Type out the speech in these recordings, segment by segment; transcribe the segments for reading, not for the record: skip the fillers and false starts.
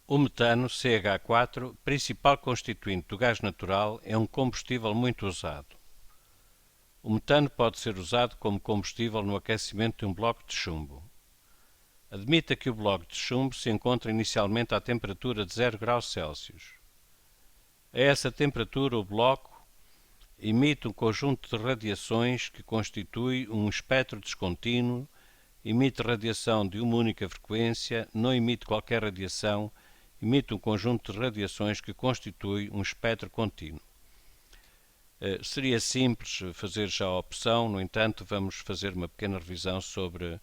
O metano, CH4, principal constituinte do gás natural, é um combustível muito usado. O metano pode ser usado como combustível no aquecimento de um bloco de chumbo. Admita que o bloco de chumbo se encontra inicialmente à temperatura de 0 graus Celsius. A essa temperatura, o bloco emite um conjunto de radiações que constitui um espectro descontínuo, emite radiação de uma única frequência, não emite qualquer radiação, emite um conjunto de radiações que constitui um espectro contínuo. Seria simples fazer já a opção, no entanto, vamos fazer uma pequena revisão sobre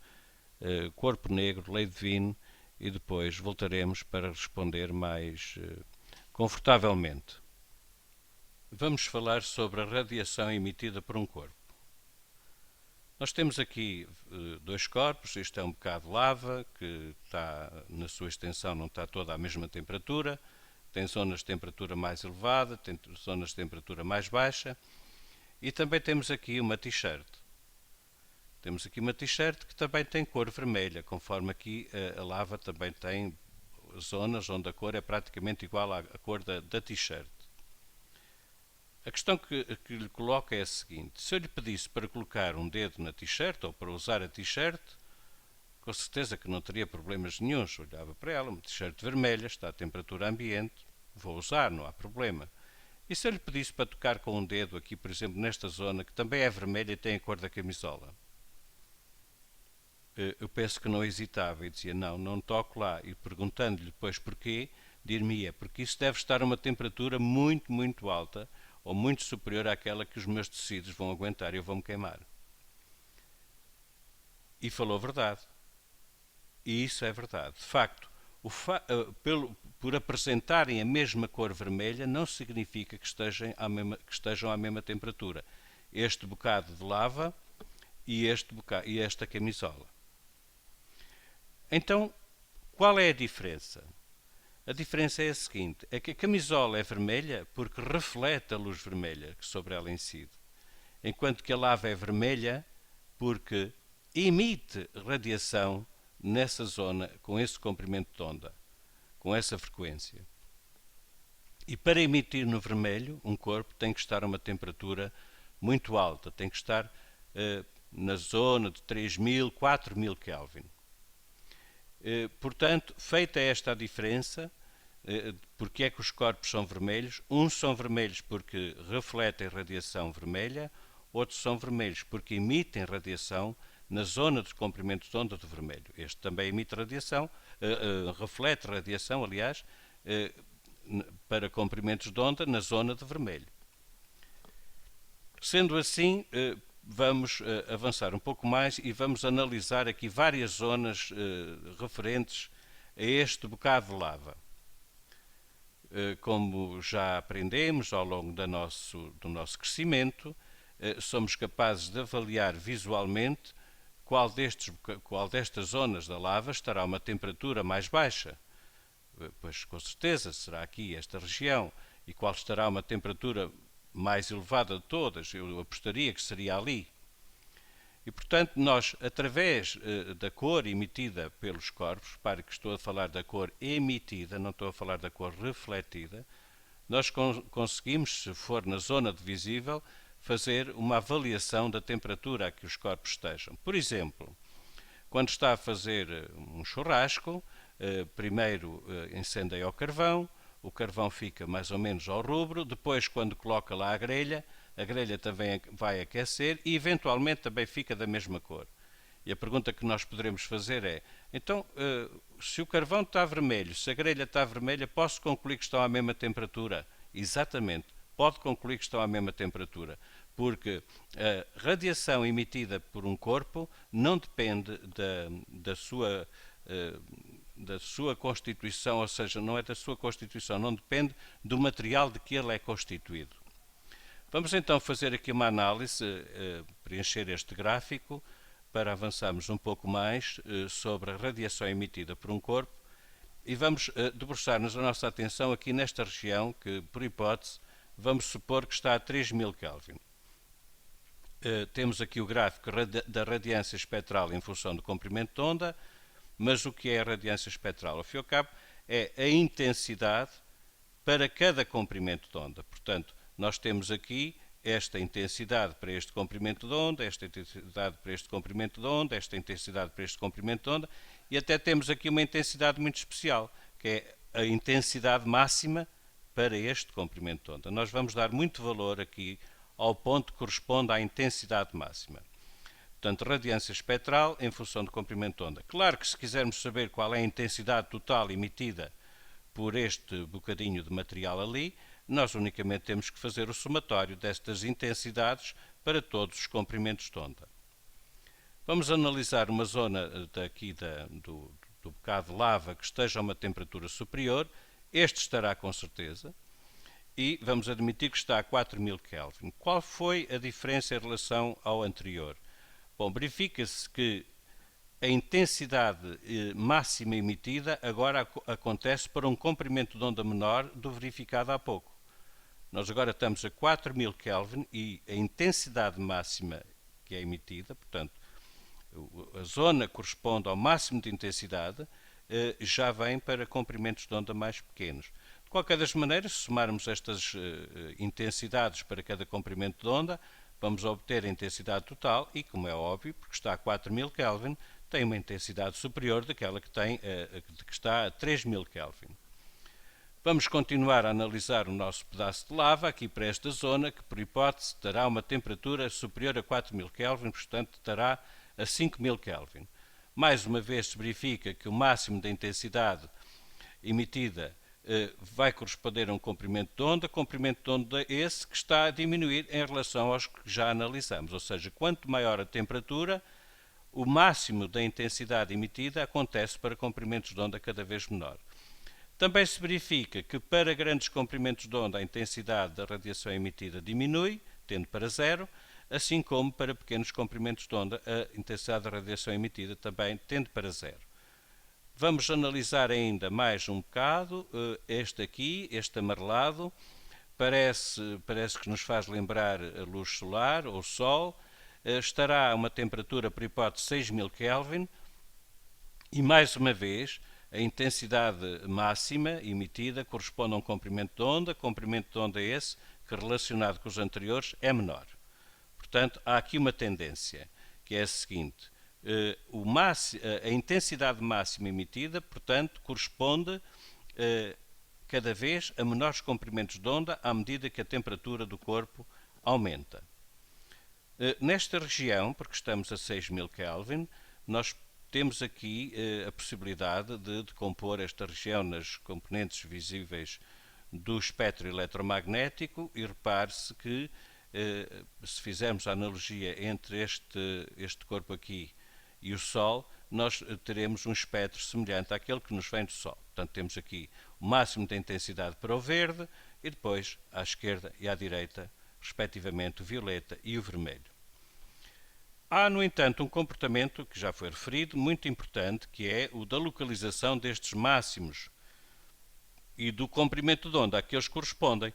corpo negro, lei de Wien, e depois voltaremos para responder mais confortavelmente. Vamos falar sobre a radiação emitida por um corpo. Nós temos aqui dois corpos, isto é um bocado de lava, que está, na sua extensão não está toda à mesma temperatura, tem zonas de temperatura mais elevada, tem zonas de temperatura mais baixa, e também temos aqui uma t-shirt. Temos aqui uma t-shirt que também tem cor vermelha, conforme aqui a lava também tem zonas onde a cor é praticamente igual à cor da t-shirt. A questão que lhe coloco é a seguinte: se eu lhe pedisse para colocar um dedo na t-shirt ou para usar a t-shirt, com certeza que não teria problemas nenhuns. Olhava para ela, uma t-shirt vermelha, está a temperatura ambiente, vou usar, não há problema. E se eu lhe pedisse para tocar com um dedo aqui, por exemplo, nesta zona, que também é vermelha e tem a cor da camisola? Eu penso que não hesitava e dizia, não toco lá. E perguntando-lhe depois porquê, dir-me-ia, porque isso deve estar a uma temperatura muito, muito alta, ou muito superior àquela que os meus tecidos vão aguentar e eu vou-me queimar. E falou a verdade. E isso é verdade. De facto, por apresentarem a mesma cor vermelha, não significa que estejam à mesma temperatura. Este bocado de lava e esta camisola. Então, qual é a diferença? A diferença é a seguinte, é que a camisola é vermelha porque reflete a luz vermelha que sobre ela incide, enquanto que a lava é vermelha porque emite radiação nessa zona, com esse comprimento de onda, com essa frequência. E para emitir no vermelho, um corpo tem que estar a uma temperatura muito alta, tem que estar na zona de 3000, 4000 Kelvin. Portanto, feita esta diferença, porque é que os corpos são vermelhos? Uns são vermelhos porque refletem radiação vermelha, outros são vermelhos porque emitem radiação na zona de comprimento de onda de vermelho. Este também emite radiação, reflete radiação, aliás, para comprimentos de onda na zona de vermelho. Sendo assim, vamos avançar um pouco mais e vamos analisar aqui várias zonas referentes a este bocado de lava. Como já aprendemos ao longo do nosso crescimento, somos capazes de avaliar visualmente qual destas zonas da lava estará a uma temperatura mais baixa. Pois com certeza será aqui esta região. E qual estará a uma temperatura mais elevada de todas? Eu apostaria que seria ali. E, portanto, nós, através da cor emitida pelos corpos, repare que estou a falar da cor emitida, não estou a falar da cor refletida, nós conseguimos, se for na zona de visível, fazer uma avaliação da temperatura a que os corpos estejam. Por exemplo, quando está a fazer um churrasco, primeiro incendeia o carvão fica mais ou menos ao rubro, depois quando coloca lá a grelha também vai aquecer e eventualmente também fica da mesma cor. E a pergunta que nós poderemos fazer é, então, se o carvão está vermelho, se a grelha está vermelha, posso concluir que estão à mesma temperatura? Exatamente, pode concluir que estão à mesma temperatura, porque a radiação emitida por um corpo não depende da sua constituição, ou seja, não é da sua constituição, não depende do material de que ele é constituído. Vamos então fazer aqui uma análise, preencher este gráfico, para avançarmos um pouco mais sobre a radiação emitida por um corpo e vamos debruçar-nos a nossa atenção aqui nesta região que, por hipótese, vamos supor que está a 3000 Kelvin. Temos aqui o gráfico da radiância espectral em função do comprimento de onda, mas o que é a radiância espectral? Ao fim e ao cabo, é a intensidade para cada comprimento de onda. Portanto, nós temos aqui esta intensidade para este comprimento de onda, esta intensidade para este comprimento de onda, esta intensidade para este comprimento de onda, e até temos aqui uma intensidade muito especial, que é a intensidade máxima para este comprimento de onda. Nós vamos dar muito valor aqui ao ponto que corresponde à intensidade máxima. Portanto, radiância espectral em função do comprimento de onda. Claro que se quisermos saber qual é a intensidade total emitida por este bocadinho de material ali, nós unicamente temos que fazer o somatório destas intensidades para todos os comprimentos de onda. Vamos analisar uma zona daqui do bocado de lava que esteja a uma temperatura superior. Este estará com certeza. E vamos admitir que está a 4000 Kelvin. Qual foi a diferença em relação ao anterior? Bom, verifica-se que a intensidade máxima emitida agora acontece para um comprimento de onda menor do verificado há pouco. Nós agora estamos a 4000 Kelvin e a intensidade máxima que é emitida, portanto, a zona corresponde ao máximo de intensidade, já vem para comprimentos de onda mais pequenos. De qualquer das maneiras, se somarmos estas intensidades para cada comprimento de onda, vamos obter a intensidade total e, como é óbvio, porque está a 4000 Kelvin, tem uma intensidade superior daquela que está a 3000 Kelvin. Vamos continuar a analisar o nosso pedaço de lava aqui para esta zona, que por hipótese terá uma temperatura superior a 4000 Kelvin, portanto estará a 5000 Kelvin. Mais uma vez se verifica que o máximo da intensidade emitida vai corresponder a um comprimento de onda esse que está a diminuir em relação aos que já analisamos, ou seja, quanto maior a temperatura, o máximo da intensidade emitida acontece para comprimentos de onda cada vez menor. Também se verifica que para grandes comprimentos de onda a intensidade da radiação emitida diminui, tende para zero, assim como para pequenos comprimentos de onda a intensidade da radiação emitida também tende para zero. Vamos analisar ainda mais um bocado este aqui, este amarelado, parece que nos faz lembrar a luz solar ou o Sol, estará a uma temperatura por hipótese 6000 Kelvin e mais uma vez a intensidade máxima emitida corresponde a um comprimento de onda esse que relacionado com os anteriores é menor. Portanto, há aqui uma tendência, que é a seguinte: a intensidade máxima emitida, portanto, corresponde cada vez a menores comprimentos de onda à medida que a temperatura do corpo aumenta. Nesta região, porque estamos a 6000 Kelvin, nós temos aqui a possibilidade de decompor esta região nas componentes visíveis do espectro eletromagnético e repare-se que se fizermos a analogia entre este corpo aqui e o Sol, nós teremos um espectro semelhante àquele que nos vem do Sol. Portanto, temos aqui o máximo de intensidade para o verde e depois à esquerda e à direita, respectivamente, o violeta e o vermelho. Há, no entanto, um comportamento que já foi referido, muito importante, que é o da localização destes máximos e do comprimento de onda a que eles correspondem.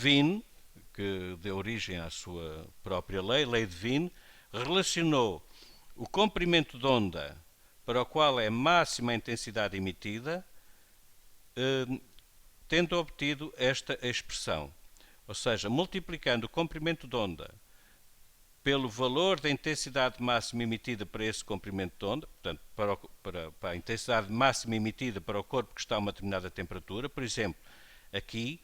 Wien, que deu origem à sua própria lei de Wien, relacionou o comprimento de onda para o qual é máxima a intensidade emitida, tendo obtido esta expressão. Ou seja, multiplicando o comprimento de onda pelo valor da intensidade máxima emitida para esse comprimento de onda, portanto, para a intensidade máxima emitida para o corpo que está a uma determinada temperatura, por exemplo, aqui,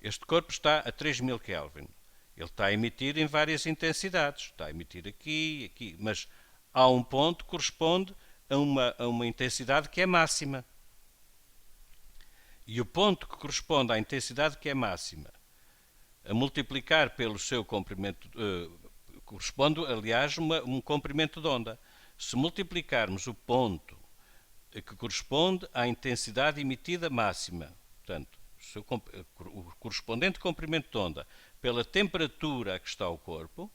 este corpo está a 3000 Kelvin. Ele está a emitir em várias intensidades, está a emitir aqui, aqui, mas há um ponto que corresponde a uma intensidade que é máxima. E o ponto que corresponde à intensidade que é máxima, a multiplicar pelo seu comprimento, corresponde, aliás, a um comprimento de onda. Se multiplicarmos o ponto que corresponde à intensidade emitida máxima, portanto, o correspondente comprimento de onda, pela temperatura a que está o corpo,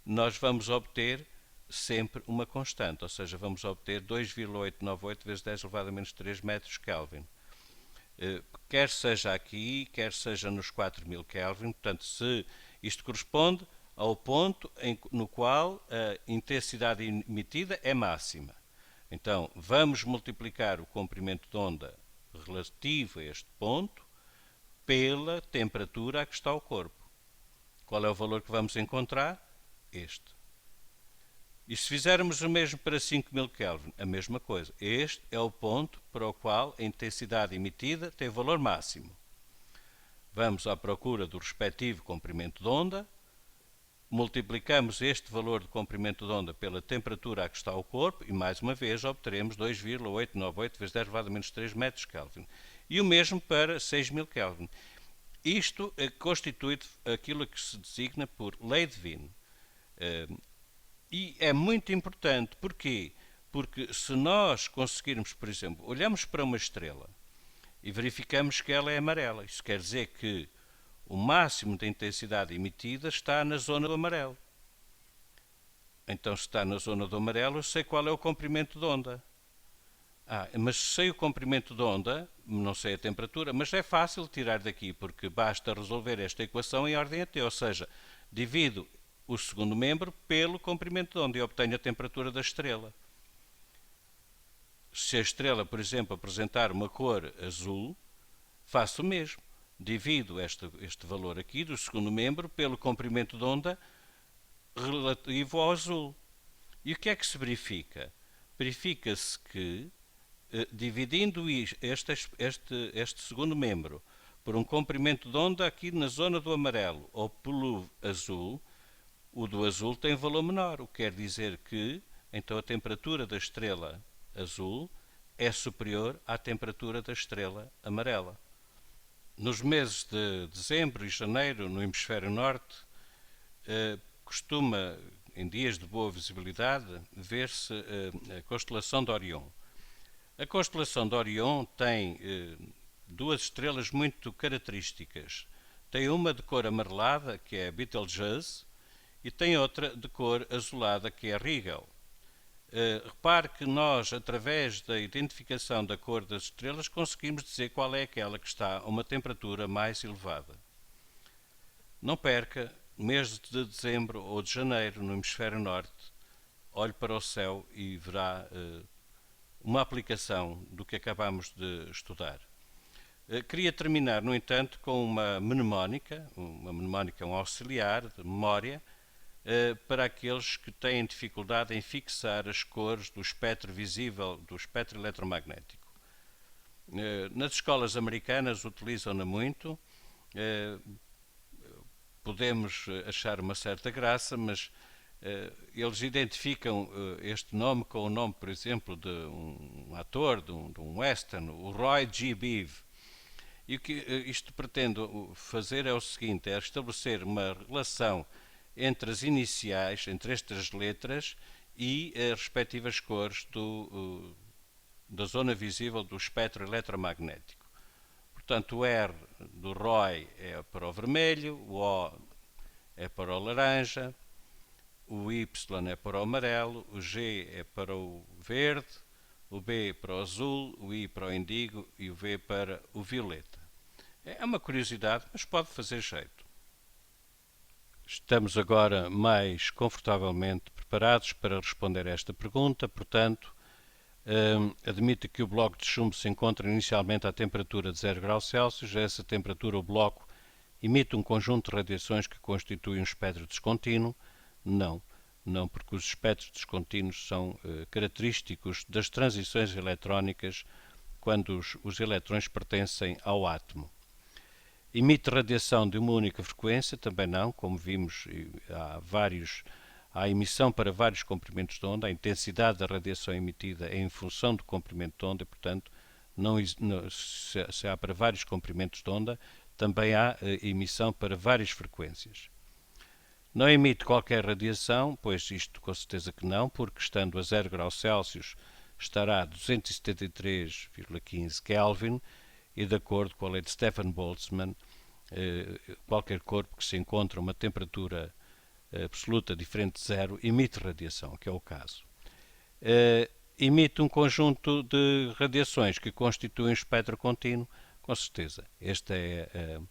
nós vamos obter sempre uma constante, ou seja, vamos obter 2,898 vezes 10 elevado a menos 3 metros Kelvin. Quer seja aqui, quer seja nos 4000 Kelvin, portanto, se isto corresponde ao ponto no qual a intensidade emitida é máxima. Então, vamos multiplicar o comprimento de onda relativo a este ponto pela temperatura a que está o corpo. Qual é o valor que vamos encontrar? Este. E se fizermos o mesmo para 5000 Kelvin, a mesma coisa. Este é o ponto para o qual a intensidade emitida tem valor máximo. Vamos à procura do respectivo comprimento de onda, multiplicamos este valor de comprimento de onda pela temperatura a que está o corpo e, mais uma vez, obteremos 2,898 vezes 10 elevado a menos 3 metros Kelvin. E o mesmo para 6000 Kelvin. Isto constitui aquilo que se designa por lei de Wien. E é muito importante. Porquê? Porque se nós conseguirmos, por exemplo, olhamos para uma estrela e verificamos que ela é amarela, isso quer dizer que o máximo da intensidade emitida está na zona do amarelo. Então, se está na zona do amarelo, eu sei qual é o comprimento de onda. Mas sei o comprimento de onda, não sei a temperatura, mas é fácil tirar daqui, porque basta resolver esta equação em ordem a t, ou seja, divido o segundo membro pelo comprimento de onda e obtenho a temperatura da estrela. Se a estrela, por exemplo, apresentar uma cor azul, faço o mesmo. Divido este valor aqui do segundo membro pelo comprimento de onda relativo ao azul. E o que é que se verifica? Verifica-se que, dividindo este segundo membro por um comprimento de onda aqui na zona do amarelo ou pelo azul, o do azul tem valor menor, o que quer dizer que então a temperatura da estrela azul é superior à temperatura da estrela amarela. Nos meses de dezembro e janeiro, no hemisfério norte, costuma, em dias de boa visibilidade, ver-se a constelação de Orion. A constelação de Orion tem duas estrelas muito características. Tem uma de cor amarelada, que é Betelgeuse, e tem outra de cor azulada, que é Rigel. Repare que nós, através da identificação da cor das estrelas, conseguimos dizer qual é aquela que está a uma temperatura mais elevada. Não perca, mês de dezembro ou de janeiro, no hemisfério norte, olhe para o céu e verá uma aplicação do que acabamos de estudar. Queria terminar, no entanto, com uma mnemónica, um auxiliar de memória, para aqueles que têm dificuldade em fixar as cores do espectro visível, do espectro eletromagnético. Nas escolas americanas utilizam-na muito, podemos achar uma certa graça, mas eles identificam este nome com o nome, por exemplo, de um ator, de um western, o Roy G. Biv. E o que isto pretende fazer é o seguinte, é estabelecer uma relação entre as iniciais, entre estas letras e as respectivas cores da zona visível do espectro eletromagnético. Portanto, o R do Roy é para o vermelho, o O é para o laranja, o Y é para o amarelo, o G é para o verde, o B para o azul, o I para o indigo e o V para o violeta. É uma curiosidade, mas pode fazer jeito. Estamos agora mais confortavelmente preparados para responder a esta pergunta, portanto, admita que o bloco de chumbo se encontra inicialmente à temperatura de 0 graus Celsius. A essa temperatura o bloco emite um conjunto de radiações que constitui um espectro descontínuo? Não, porque os espectros descontínuos são característicos das transições eletrónicas quando os eletrões pertencem ao átomo. Emite radiação de uma única frequência? Também não, como vimos, há emissão para vários comprimentos de onda, a intensidade da radiação emitida é em função do comprimento de onda, e, portanto, se há para vários comprimentos de onda, também há emissão para várias frequências. Não emite qualquer radiação, pois isto com certeza que não, porque estando a 0 graus Celsius estará a 273,15 Kelvin, e de acordo com a lei de Stefan Boltzmann, qualquer corpo que se encontra a uma temperatura absoluta diferente de zero emite radiação, que é o caso. Emite um conjunto de radiações que constituem um espectro contínuo? Com certeza, esta é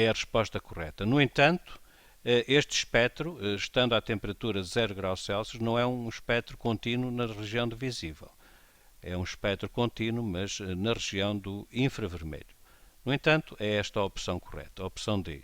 a resposta correta. No entanto, este espectro, estando à temperatura de 0 graus Celsius, não é um espectro contínuo na região do visível. É um espectro contínuo, mas na região do infravermelho. No entanto, é esta a opção correta, a opção D.